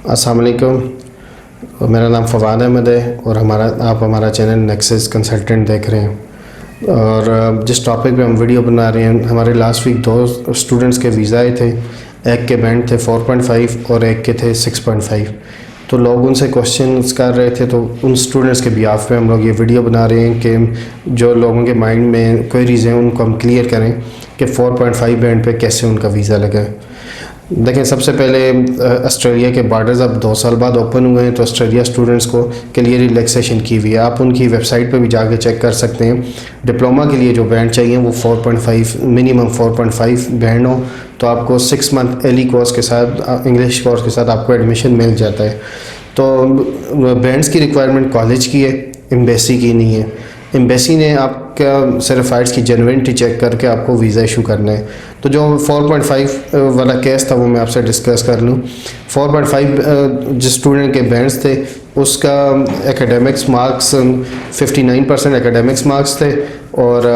अस्सलाम वालेकुम। मेरा नाम फवाद अहमद है और आप हमारा चैनल नेक्सस कंसल्टेंट देख रहे हैं। और जिस टॉपिक पे हम वीडियो बना रहे हैं, हमारे लास्ट वीक 2 स्टूडेंट्स के वीज़ा आए थे। एक के बैंड थे 4.5 और एक के थे 6.5। तो लोग उनसे क्वेश्चंस कर रहे थे, तो उन स्टूडेंट्स के बिहाफ पे हम लोग ये वीडियो बना रहे हैं कि जो लोगों के माइंड में क्वेरीज हैं उनको हम क्लियर करें कि 4.5 बैंड पे कैसे उनका वीज़ा लगा है। देखें, सबसे पहले ऑस्ट्रेलिया के बॉर्डर्स अब 2 साल बाद ओपन हुए हैं, तो ऑस्ट्रेलिया स्टूडेंट्स को के लिए रिलैक्सेशन की हुई है। आप उनकी वेबसाइट पर भी जाके चेक कर सकते हैं। डिप्लोमा के लिए जो बैंड चाहिए वो 4.5 मिनिमम 4.5 बैंड हो, तो आपको 6 मंथ एली कोर्स के साथ, इंग्लिश कोर्स के साथ आपको एडमिशन मिल जाता है। तो बैंड्स की रिक्वायरमेंट कॉलेज की है, एम्बेसी की नहीं है। एम्बेसी ने आपका सर्टिफाइड्स की जेन्युइनिटी चेक करके आपको वीज़ा इशू करना है। तो जो 4.5 वाला केस था वो मैं आपसे डिस्कस कर लूँ। 4.5 जिस स्टूडेंट के बैंड्स थे उसका एकेडमिक्स मार्क्स 59% एकेडमिक्स मार्क्स थे, और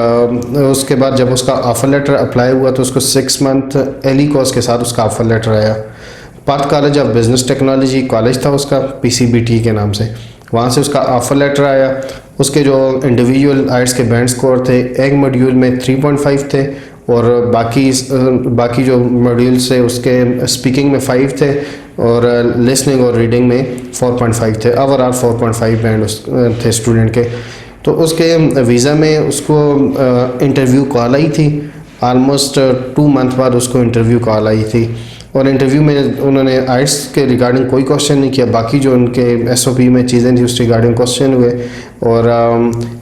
उसके बाद जब उसका ऑफ़र लेटर अप्लाई हुआ तो उसको 6 मंथ एली कोर्स के साथ उसका ऑफ़र लेटर आया। Parth college of business technology college था उसका, PCBT के नाम से, वहाँ से उसका ऑफ़र लेटर आया। उसके जो इंडिविजुअल आइट्स के बैंड स्कोर थे, एक मॉड्यूल में 3.5 थे और बाकी जो मॉड्यूल्स थे उसके स्पीकिंग में 5 थे और लिसनिंग और रीडिंग में 4.5 थे। ओवरऑल 4.5 बैंड थे स्टूडेंट के। तो उसके वीज़ा में उसको इंटरव्यू कॉल आई थी। आलमोस्ट 2 मंथ बाद उसको इंटरव्यू कॉल आई थी, और इंटरव्यू में उन्होंने आइट्स के रिगार्डिंग कोई क्वेश्चन नहीं किया। बाकी जो उनके SOP में चीज़ें थी उस रिगार्डिंग क्वेश्चन हुए। और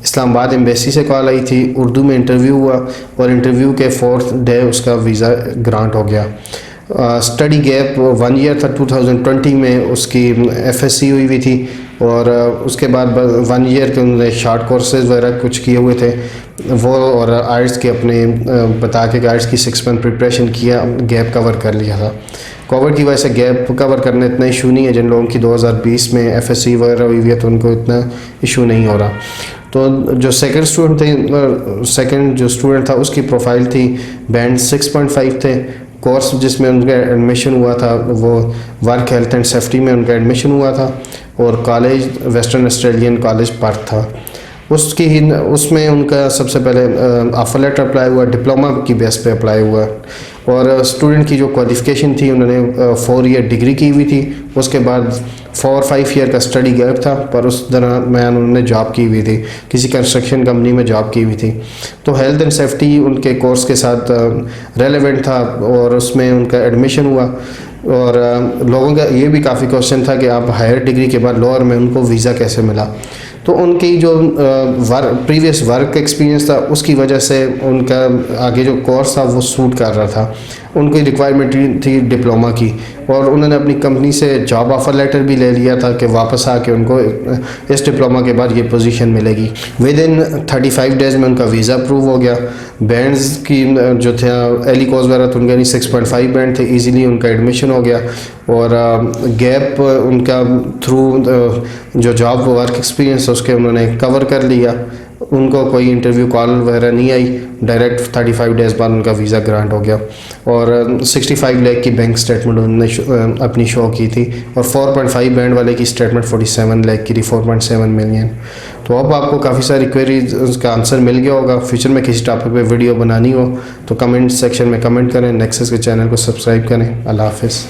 इस्लामाबाद एम्बेसी से कॉल आई थी, उर्दू में इंटरव्यू हुआ और इंटरव्यू के 4th डे उसका वीज़ा ग्रांट हो गया। स्टडी गैप 1 ईयर था, 2020 में उसकी FSC हुई थी, और उसके बाद 1 ईयर के उन्होंने शॉर्ट कोर्सेज वगैरह कुछ किए हुए थे वो, और आइट्स के अपने बता के आइट्स की 6 मंथ प्रिपरेशन किया, गैप कवर कर लिया था। कोविड की वजह से गैप कवर करना इतना इशू नहीं है। जिन लोगों की 2020 में FSC वगैरह हुई है तो उनको इतना इशू नहीं हो रहा। तो जो सेकंड जो स्टूडेंट था उसकी प्रोफाइल थी, बैंड 6.5 थे। कोर्स जिसमें उनका एडमिशन हुआ था वो वर्क हेल्थ एंड सेफ्टी में उनका एडमिशन हुआ था, और college western Australian college Perth था। उसमें उनका सबसे पहले ऑफर लेटर अप्लाई हुआ, डिप्लोमा की बेस पे अप्लाई हुआ, और स्टूडेंट की जो क्वालिफ़िकेशन थी उन्होंने 4 ईयर डिग्री की हुई थी। उसके बाद 4-5 ईयर का स्टडी गैप था, पर उस दरमियान उन्होंने जॉब की हुई थी, किसी कंस्ट्रक्शन कंपनी में जॉब की हुई थी। तो हेल्थ एंड सेफ्टी उनके कोर्स के साथ रेलेवेंट था और उसमें उनका एडमिशन हुआ। और लोगों का ये भी काफ़ी क्वेश्चन था कि आप हायर डिग्री के बाद लोअर में उनको वीज़ा कैसे मिला। तो उनकी जो प्रीवियस वर्क एक्सपीरियंस था उसकी वजह से उनका आगे जो कोर्स था वो सूट कर रहा था। उनकी रिक्वायरमेंट थी डिप्लोमा की, और उन्होंने अपनी कंपनी से जॉब ऑफ़र लेटर भी ले लिया था कि वापस आके उनको इस डिप्लोमा के बाद ये पोजीशन मिलेगी। विद इन 35 डेज़ में उनका वीज़ा अप्रूव हो गया। बैंड्स की जो थे एली कोर्स वगैरह तो उनके नहीं 6.5 बैंड थे, इजीली उनका एडमिशन हो गया। और गैप उनका थ्रू जो जॉब वर्क एक्सपीरियंस उसके उन्होंने कवर कर लिया। उनको कोई इंटरव्यू कॉल वगैरह नहीं आई, डायरेक्ट 35 डेज़ बाद उनका वीज़ा ग्रांट हो गया। और 65 लाख की बैंक स्टेटमेंट उन्होंने अपनी शो की थी, और 4.5 बैंड वाले की स्टेटमेंट 47 लाख की थी, 4.7 मिलियन। तो अब आपको काफ़ी सारी क्वेरीज का आंसर मिल गया होगा। फ्यूचर में किसी टॉपिक पे वीडियो बनानी हो तो कमेंट सेक्शन में कमेंट करें, नेक्सस के चैनल को सब्सक्राइब करें। अल्लाह हाफ़िज़।